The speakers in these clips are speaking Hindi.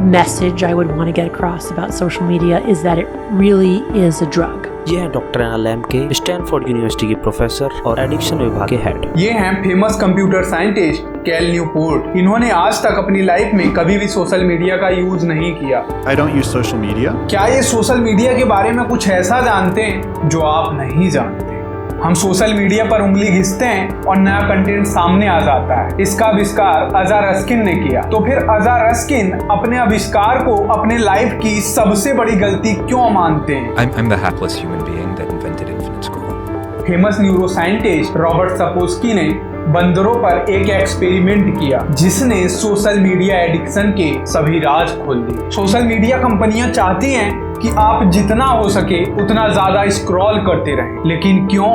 message I would want to get across about social media is that it really is a drug. ये हैं doctor Anna Lemke, Stanford University के प्रोफेसर और एडिक्शन विभाग के हेड। ये हैं famous computer scientist Cal Newport. इन्होंने आज तक अपनी लाइफ में कभी भी सोशल मीडिया का यूज नहीं किया। I don't use social media. क्या ये सोशल मीडिया के बारे में कुछ ऐसा जानते हैं जो आप नहीं जानते? हम सोशल मीडिया पर उंगली घिसते हैं और नया कंटेंट सामने आ जाता है। इसका आविष्कार अजा रस्किन ने किया। तो फिर अजा रस्किन अपने आविष्कार को अपने लाइफ की सबसे बड़ी गलती क्यों मानते हैं? I'm the hapless human being that invented infinite scroll. Famous neuroscientist Robert Sapolsky ने बंदरों पर एक एक्सपेरिमेंट किया जिसने सोशल मीडिया एडिक्शन के सभी राज खोल दिए। सोशल मीडिया कंपनियां चाहती हैं कि आप जितना हो सके उतना ज्यादा स्क्रॉल करते रहें, लेकिन क्यों?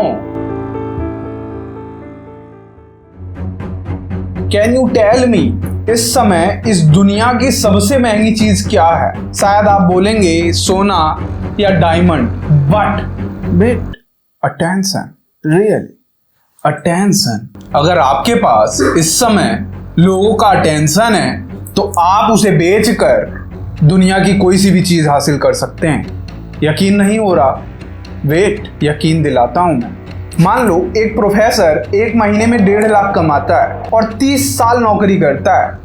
कैन यू टेल मी इस समय इस दुनिया की सबसे महंगी चीज क्या है? शायद आप बोलेंगे सोना या diamond, but attention, really attention. अगर आपके पास इस समय लोगों का अटेंशन है तो आप उसे बेचकर दुनिया की कोई सी भी चीज हासिल कर सकते हैं। यकीन नहीं हो रहा? वेट, यकीन दिलाता हूं मैं। मान लो एक प्रोफेसर एक महीने में 1.5 लाख कमाता है और 30 साल नौकरी करता है,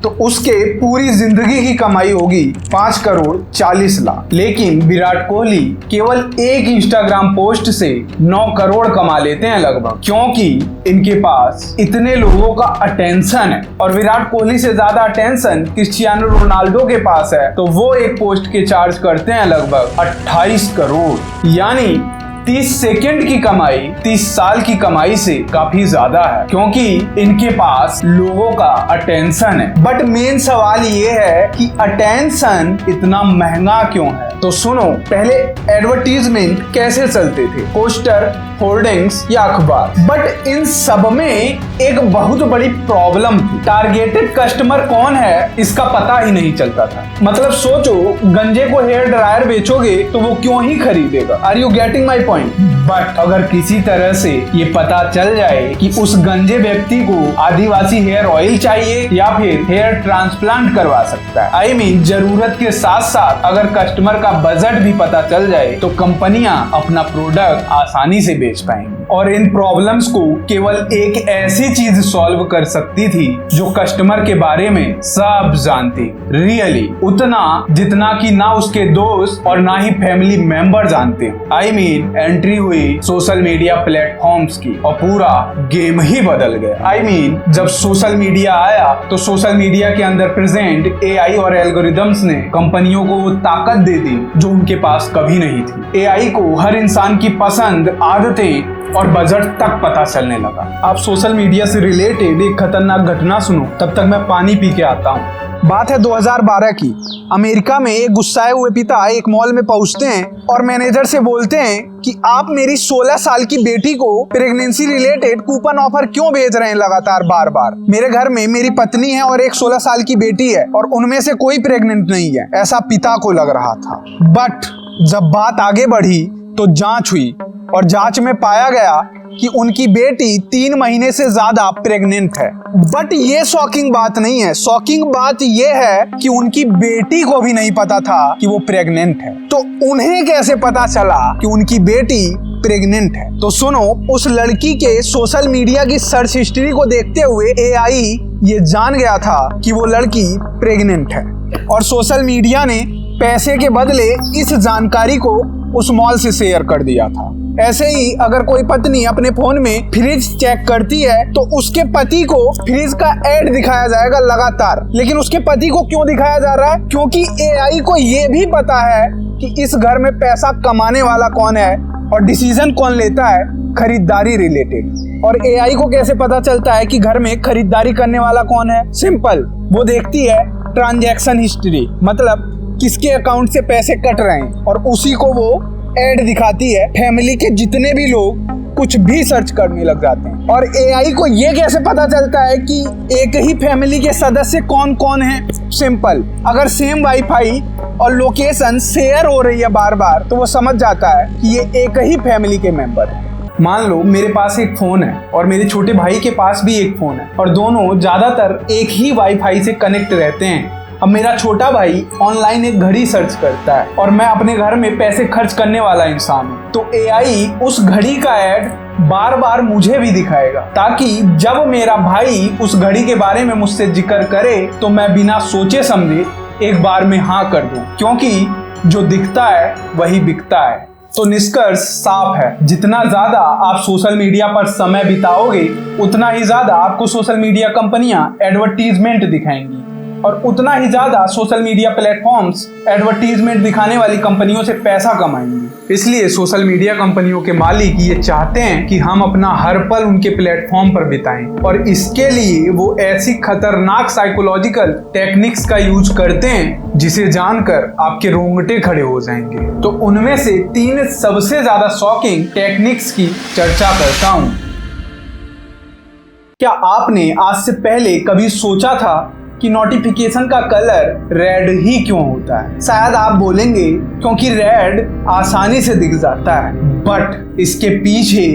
तो उसके पूरी जिंदगी की कमाई होगी 5 करोड़ 40 लाख। लेकिन विराट कोहली केवल एक इंस्टाग्राम पोस्ट से 9 करोड़ कमा लेते हैं लगभग, क्योंकि इनके पास इतने लोगों का अटेंशन है। और विराट कोहली से ज्यादा अटेंशन क्रिस्टियानो रोनाल्डो के पास है, तो वो एक पोस्ट के चार्ज करते हैं लगभग 28 करोड़। यानी 30 सेकंड की कमाई 30 साल की कमाई से काफी ज्यादा है, क्योंकि इनके पास लोगों का अटेंशन है। बट मेन सवाल ये है कि अटेंशन इतना महंगा क्यों है? तो सुनो, पहले एडवर्टीजमेंट कैसे चलते थे? पोस्टर, होर्डिंग्स या अखबार। बट इन सब में एक बहुत बड़ी प्रॉब्लम थी। टारगेटेड कस्टमर कौन है इसका पता ही नहीं चलता था। मतलब सोचो, गंजे को हेयर ड्रायर बेचोगे तो वो क्यों ही खरीदेगा? Are you getting my point? But अगर किसी तरह से ये पता चल जाए कि उस गंजे व्यक्ति को आदिवासी हेयर ऑयल चाहिए या फिर हेयर ट्रांसप्लांट करवा सकता है, आई मीन जरूरत के साथ साथ अगर कस्टमर का बजट भी पता चल जाए, तो कंपनियां अपना प्रोडक्ट आसानी से बेच पाएंगी। और इन प्रॉब्लम्स को केवल एक ऐसी चीज सॉल्व कर सकती थी जो कस्टमर के बारे में सब जानती, रियली उतना जितना कि ना उसके दोस्त और ना ही फैमिली मेंबर जानते। आई मीन एंट्री हुई सोशल मीडिया प्लेटफॉर्म्स की और पूरा गेम ही बदल गया। आई मीन जब सोशल मीडिया आया तो सोशल मीडिया के अंदर प्रेजेंट एआई और एल्गोरिदम्स ने कंपनियों को वो ताकत दे दी जो उनके पास कभी नहीं थी। एआई को हर इंसान की पसंद, आदतें और बजट तक पता चलने लगा। आप सोशल मीडिया से रिलेटेड एक खतरनाक घटना सुनो, तब तक मैं पानी पी के आता हूँ। बात है 2012 की। अमेरिका में एक गुस्साए हुए पिता एक मॉल में पहुंचते हैं और मैनेजर से बोलते हैं कि आप मेरी 16 साल की बेटी को प्रेगनेंसी रिलेटेड कूपन ऑफर क्यों भेज रहे हैं लगातार बार बार? मेरे घर में मेरी पत्नी है और एक 16 साल की बेटी है और उनमें से कोई प्रेग्नेंट नहीं है, ऐसा पिता को लग रहा था। बट जब बात आगे बढ़ी तो जांच हुई और जांच में पाया गया कि उनकी बेटी 3 महीने से ज्यादा प्रेग्नेंट है। बट ये शॉकिंग बात नहीं है। शॉकिंग बात ये है कि उनकी बेटी को भी नहीं पता था कि वो प्रेग्नेंट है। तो उन्हें कैसे पता चला कि उनकी बेटी प्रेग्नेंट है? तो सुनो, उस लड़की के सोशल मीडिया की सर्च हिस्ट्री को देखते हुए एआई ये जान गया था कि वो लड़की प्रेग्नेंट है और सोशल मीडिया ने पैसे के बदले इस जानकारी को उस मॉल से शेयर कर दिया था। ऐसे ही अगर कोई पत्नी अपने फोन में फ्रिज चेक करती है तो उसके पति को फ्रिज का एड दिखाया जाएगा लगातार। लेकिन उसके पति को क्यों दिखाया जा रहा है? क्योंकि एआई को ये भी पता है कि इस घर में पैसा कमाने वाला कौन है और डिसीजन कौन लेता है खरीदारी रिलेटेड। और एआई को कैसे पता चलता है कि घर में खरीदारी करने वाला कौन है? सिंपल, वो देखती है ट्रांजैक्शन हिस्ट्री, मतलब किसके अकाउंट से पैसे कट रहे हैं, और उसी को वो एड दिखाती है। फैमिली के जितने भी लोग कुछ भी सर्च करने लग जाते हैं। और एआई को ये कैसे पता चलता है कि एक ही फैमिली के सदस्य कौन कौन हैं? सिंपल, अगर सेम वाईफाई और लोकेशन शेयर हो रही है बार बार तो वो समझ जाता है कि ये एक ही फैमिली के मेंबर हैं। मान लो मेरे पास एक फोन है और मेरे छोटे भाई के पास भी एक फोन है और दोनों ज्यादातर एक ही वाईफाई से कनेक्ट रहते हैं। अब मेरा छोटा भाई ऑनलाइन एक घड़ी सर्च करता है और मैं अपने घर में पैसे खर्च करने वाला इंसान हूँ, तो एआई उस घड़ी का ऐड बार बार मुझे भी दिखाएगा, ताकि जब मेरा भाई उस घड़ी के बारे में मुझसे जिक्र करे तो मैं बिना सोचे समझे एक बार में हाँ कर दूं, क्योंकि जो दिखता है वही बिकता है। तो निष्कर्ष साफ है, जितना ज्यादा आप सोशल मीडिया पर समय बिताओगे उतना ही ज्यादा आपको सोशल मीडिया कंपनियां एडवर्टीजमेंट दिखाएंगी और उतना ही ज्यादा सोशल मीडिया प्लेटफॉर्म्स एडवर्टीजमेंट दिखाने वाली कंपनियों से पैसा कमाएंगे। इसलिए सोशल मीडिया कंपनियों के मालिक ये चाहते हैं कि हम अपना हर पल उनके प्लेटफॉर्म पर बिताएं और इसके लिए वो ऐसी खतरनाक साइकोलॉजिकल टेक्निक्स का यूज करते हैं जिसे जानकर आपके रोंगटे खड़े हो जाएंगे। तो उनमें से 3 सबसे ज्यादा शॉकिंग टेक्निक्स की चर्चा करता हूं। क्या आपने आज से पहले कभी सोचा था कि नोटिफिकेशन का कलर रेड ही क्यों होता है? शायद आप बोलेंगे क्योंकि रेड आसानी से दिख जाता है, बट इसके पीछे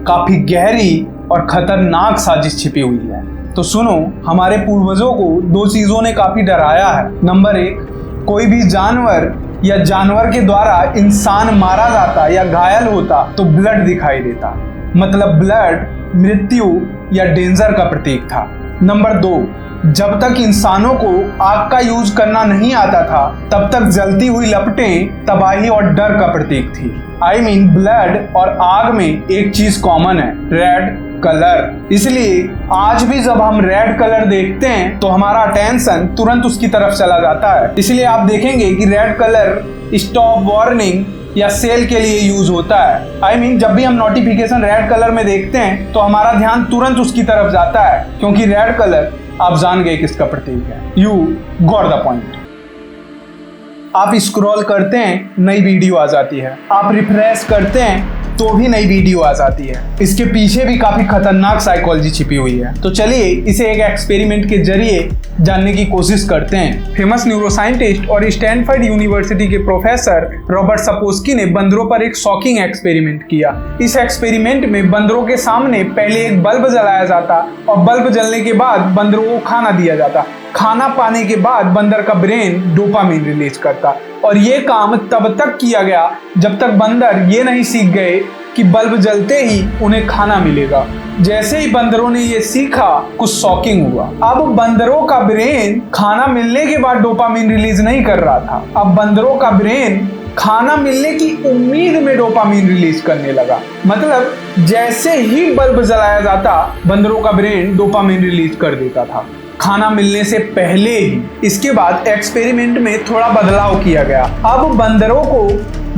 काफी गहरी और खतरनाक साजिश छिपी हुई है। तो सुनो, हमारे पूर्वजों को 2 चीजों ने काफी डराया है। नंबर 1, कोई भी जानवर या जानवर के द्वारा इंसान मारा जाता या घायल होता तो ब्लड दिखाई देता, मतलब ब्लड मृत्यु या डेंजर का प्रतीक था। नंबर 2, जब तक इंसानों को आग का यूज करना नहीं आता था तब तक जलती हुई लपटें तबाही और डर का प्रतीक थी। ब्लड और आग में एक चीज कॉमन है, रेड कलर। इसलिए आज भी जब हम रेड कलर देखते हैं तो हमारा अटेंशन तुरंत उसकी तरफ चला जाता है। इसलिए आप देखेंगे कि रेड कलर स्टॉप, वार्निंग या सेल के लिए यूज होता है। जब भी हम नोटिफिकेशन रेड कलर में देखते हैं तो हमारा ध्यान तुरंत उसकी तरफ जाता है, क्योंकि रेड कलर आप जान गए किसका प्रतीक है। You got the point. आप स्क्रॉल करते हैं, नई वीडियो आ जाती है। आप रिफ्रेश करते हैं तो भी नई वीडियो आ जाती है। इसके पीछे भी काफी खतरनाक साइकोलॉजी छिपी हुई है। तो चलिए इसे एक एक्सपेरिमेंट के जरिए जानने की कोशिश करते हैं। फेमस न्यूरोसाइंटिस्ट और स्टैनफोर्ड यूनिवर्सिटी के प्रोफेसर रॉबर्ट सपोस्की ने बंदरों पर एक शॉकिंग एक्सपेरिमेंट किया। इस एक्सपेरिमेंट में बंदरों के सामने पहले एक बल्ब जलाया जाता और बल्ब जलने के बाद बंदरों को खाना दिया जाता। खाना पाने के बाद बंदर का ब्रेन डोपामिन रिलीज करता और ये काम तब तक किया गया जब तक बंदर ये नहीं सीख गए कि बल्ब जलते ही उन्हें खाना मिलेगा। जैसे ही बंदरों ने ये सीखा, कुछ शॉकिंग हुआ। अब बंदरों का ब्रेन खाना मिलने के बाद डोपामिन रिलीज नहीं कर रहा था, अब बंदरों का ब्रेन खाना मिलने की उम्मीद में डोपामिन रिलीज करने लगा। मतलब जैसे ही बल्ब जलाया जाता बंदरों का ब्रेन डोपामिन रिलीज कर देता था, खाना मिलने से पहले ही। इसके बाद एक्सपेरिमेंट में थोड़ा बदलाव किया गया। अब बंदरों को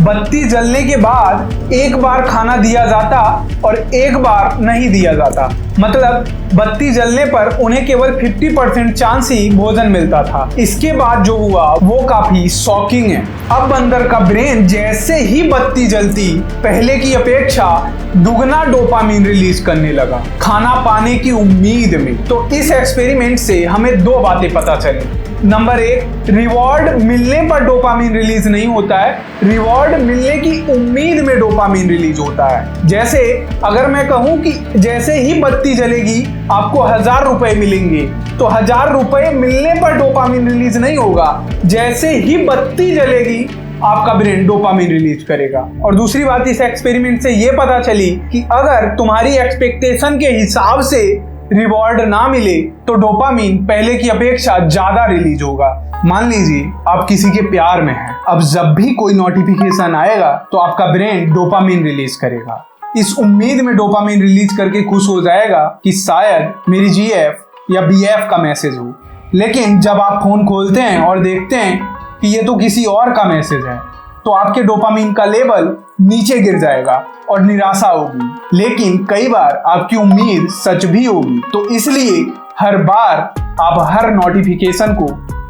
बत्ती जलने के बाद एक बार खाना दिया जाता और एक बार नहीं दिया जाता। मतलब बत्ती जलने पर उन्हें केवल 50% चांस ही भोजन मिलता था। इसके बाद जो हुआ वो काफी शॉकिंग है। अब बंदर का ब्रेन जैसे ही बत्ती जलती पहले की अपेक्षा दुगना डोपामिन रिलीज करने लगा, खाना पाने की उम्मीद में। तो इस एक्सपेरिमेंट से हमें 2 बातें पता चली। नंबर 1, रिवॉर्ड मिलने पर डोपामिन रिलीज नहीं होता है, रिवॉर्ड मिलने की उम्मीद में डोपामिन रिलीज होता है। जैसे अगर मैं कहूं कि जैसे ही बत्ती जलेगी आपको 1000 रुपए मिलेंगे, तो 1000 रुपए मिलने पर डोपामिन रिलीज नहीं होगा, जैसे ही बत्ती जलेगी आपका ब्रेन डोपामिन रिलीज करेगा। और दूसरी बात इस एक्सपेरिमेंट से ये पता चली कि अगर तुम्हारी एक्सपेक्टेशन के हिसाब से रिवॉर्ड ना मिले तो डोपामिन पहले की अपेक्षा ज्यादा रिलीज होगा। मान लीजिए आप किसी के प्यार में हैं, अब जब भी कोई नोटिफिकेशन आएगा तो आपका ब्रेन डोपामिन रिलीज करेगा, इस उम्मीद में डोपामिन रिलीज करके खुश हो जाएगा कि शायद मेरी जीएफ या बीएफ का मैसेज हो। लेकिन जब आप फोन खोलते हैं और देखते हैं कि ये तो किसी और का मैसेज है, तो आपके डोपामिन का लेवल नीचे गिर जाएगा और निराशा होगी। लेकिन कई बार आपकी उम्मीद सच भी होगी, तो इसलिए हर बार आप हर नोटिफिकेशन को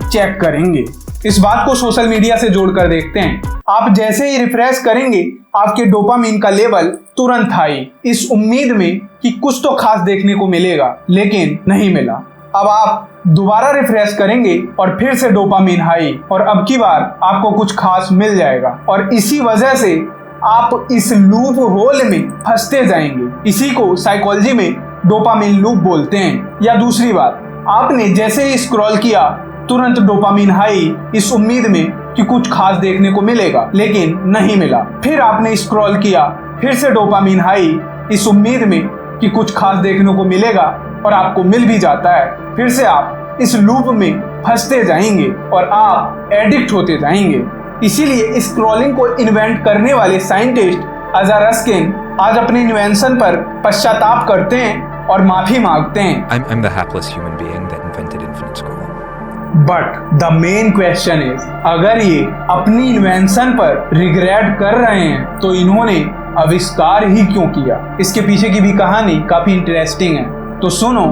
चेक करेंगे। इस बात को सोशल मीडिया से जोड़कर देखते हैं। आप जैसे ही रिफ्रेश करेंगे आपके डोपामिन का लेवल तुरंत हाई, इस उम्मीद में कि कुछ तो खास देखने को मिलेगा, लेकिन नहीं मिला। अब आप दोबारा रिफ्रेश करेंगे और फिर से डोपामिन हाई, और अब की बार आपको कुछ खास मिल जाएगा। और इसी वजह से आप इस लूप होल में फंसते जाएंगे। इसी को साइकोलॉजी में डोपामिन लूप बोलते हैं। या दूसरी बात, आपने जैसे ही स्क्रॉल किया तुरंत डोपामीन हाई इस उम्मीद में कि कुछ खास देखने को मिलेगा, लेकिन नहीं मिला। फिर आपने स्क्रॉल किया, फिर से डोपामीन हाई इस उम्मीद में कि कुछ खास देखने को मिलेगा और आपको मिल भी जाता है। फिर से आप इस लूप में फंसते जाएंगे और आप एडिक्ट होते जाएंगे। इसीलिए स्क्रॉलिंग को इन्वेंट करने वाले साइंटिस्ट अज़र रस्किन आज अपने इन्वेंशन पर पश्चाताप करते हैं और माफी मांगते हैं। I'm the hapless human being that invented infinite scroll. But the main question is, अगर ये अपनी इन्वेंशन पर रिग्रेट कर रहे हैं तो इन्होंने आविष्कार ही क्यों किया? इसके पीछे की भी कहानी काफी इंटरेस्टिंग है, तो सुनो।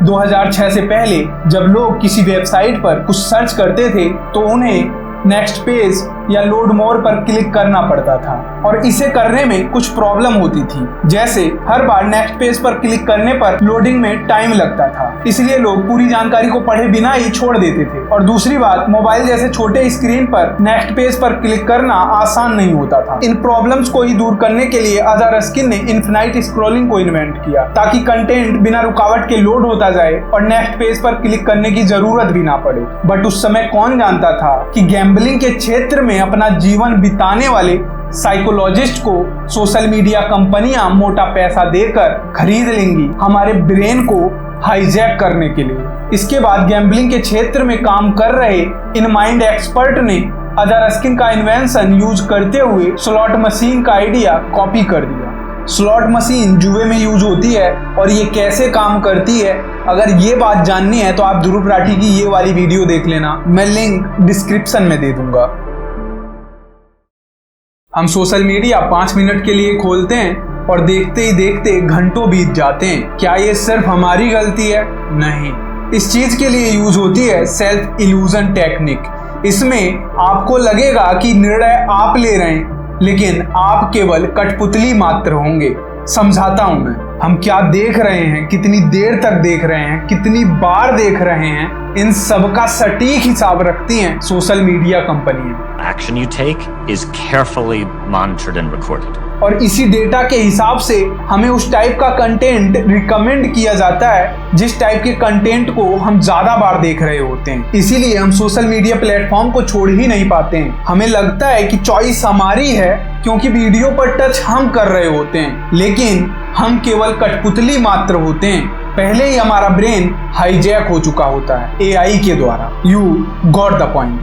2006 से पहले जब लोग किसी वेबसाइट पर कुछ सर्च करते थे तो उन्हें नेक्स्ट पेज या लोड मोर पर क्लिक करना पड़ता था और इसे करने में कुछ प्रॉब्लम होती थी। जैसे हर बार नेक्स्ट पेज पर क्लिक करने पर लोडिंग में टाइम लगता था, इसलिए लोग पूरी जानकारी को पढ़े बिना ही छोड़ देते थे। और दूसरी बात, मोबाइल जैसे छोटे स्क्रीन पर नेक्स्ट पेज पर क्लिक करना आसान नहीं होता था। इन प्रॉब्लम्स को ही दूर करने के लिए अज़र रस्किन ने इन्फिनाइट स्क्रॉलिंग को इन्वेंट किया, ताकि कंटेंट बिना रुकावट के लोड होता जाए और नेक्स्ट पेज पर क्लिक करने की जरूरत भी ना पड़े। बट उस समय कौन जानता था कि गैम्बलिंग के क्षेत्र में अपना जीवन बिताने वाले साइकोलॉजिस्ट को सोशल मीडिया कंपनियां मोटा पैसा देकर खरीद लेंगी हमारे ब्रेन को हाईजैक करने के लिए। इसके बाद गैम्बलिंग के क्षेत्र में काम कर रहे इन माइंड एक्सपर्ट ने अज़र रस्किन का इन्वेंशन यूज करते हुए स्लॉट मशीन का आइडिया कॉपी कर दिया। स्लॉट मशीन जुए में यूज होती है और ये कैसे काम करती है, अगर ये बात जाननी है तो आप ध्रुव राठी की ये वाली वीडियो देख लेना, मैं लिंक डिस्क्रिप्शन में दे दूंगा। हम सोशल मीडिया 5 मिनट के लिए खोलते हैं और देखते ही देखते घंटों बीत जाते हैं। क्या ये सिर्फ हमारी गलती है? नहीं, इस चीज के लिए यूज होती है सेल्फ इल्यूजन टेक्निक। इसमें आपको लगेगा कि निर्णय आप ले रहे हैं, लेकिन आप केवल कठपुतली मात्र होंगे। समझाता हूं मैं, हम क्या देख रहे हैं, कितनी देर तक देख रहे हैं, कितनी बार देख रहे हैं, इन सब का सटीक हिसाब रखती हैं सोशल मीडिया कंपनियां। Action you take is carefully monitored and recorded. और इसी डेटा के हिसाब से हमें उस टाइप का कंटेंट रिकमेंड किया जाता है जिस टाइप के कंटेंट को हम ज्यादा बार देख रहे होते हैं। इसीलिए हम सोशल मीडिया प्लेटफॉर्म को छोड़ ही नहीं पाते हैं। हमें लगता है कि चॉइस हमारी है क्योंकि वीडियो पर टच हम कर रहे होते हैं, लेकिन हम केवल कठपुतली मात्र होते हैं। पहले ही हमारा ब्रेन हाईजैक हो चुका होता है एआई के द्वारा। You got the point.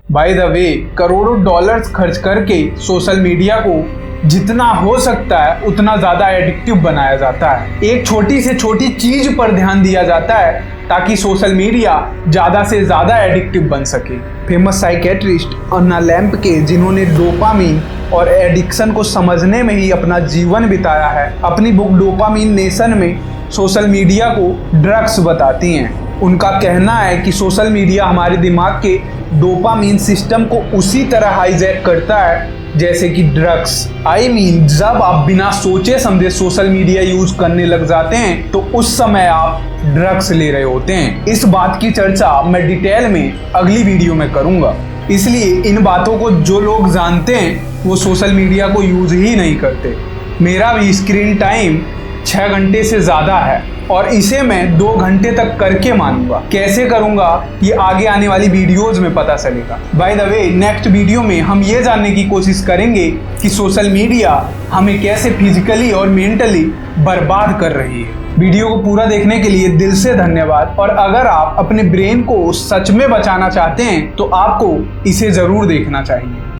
By the way, करोड़ों डॉलर्स खर्च करके सोशल मीडिया को जितना हो सकता है उतना ज्यादा एडिक्टिव बनाया जाता है। एक छोटी से छोटी चीज पर ध्यान दिया जाता है ताकि सोशल मीडिया ज्यादा से ज्यादा एडिक्टिव बन सके। फेमस साइकेट्रिस्ट अन्ना लैम्प के, जिन्होंने डोपामीन और एडिक्शन को समझने में ही अपना जीवन बिताया है, अपनी बुक डोपामीन नेशन में सोशल मीडिया को ड्रग्स बताती हैं। उनका कहना है कि सोशल मीडिया हमारे दिमाग के डोपामीन सिस्टम को उसी तरह हाईजैक करता है जैसे कि ड्रग्स। जब आप बिना सोचे समझे सोशल मीडिया यूज करने लग जाते हैं तो उस समय आप ड्रग्स ले रहे होते हैं। इस बात की चर्चा मैं डिटेल में अगली वीडियो में करूंगा, इसलिए इन बातों को जो लोग जानते हैं वो सोशल मीडिया को यूज ही नहीं करते। मेरा भी स्क्रीन टाइम 6 घंटे से ज्यादा है और इसे मैं 2 घंटे तक करके मानूंगा। कैसे करूंगा ये आगे आने वाली वीडियोज में पता चलेगा। By the way, next video में हम ये जानने की कोशिश करेंगे कि सोशल मीडिया हमें कैसे फिजिकली और मेंटली बर्बाद कर रही है। वीडियो को पूरा देखने के लिए दिल से धन्यवाद। और अगर आप अपने ब्रेन को सच में बचाना चाहते हैं तो आपको इसे जरूर देखना चाहिए।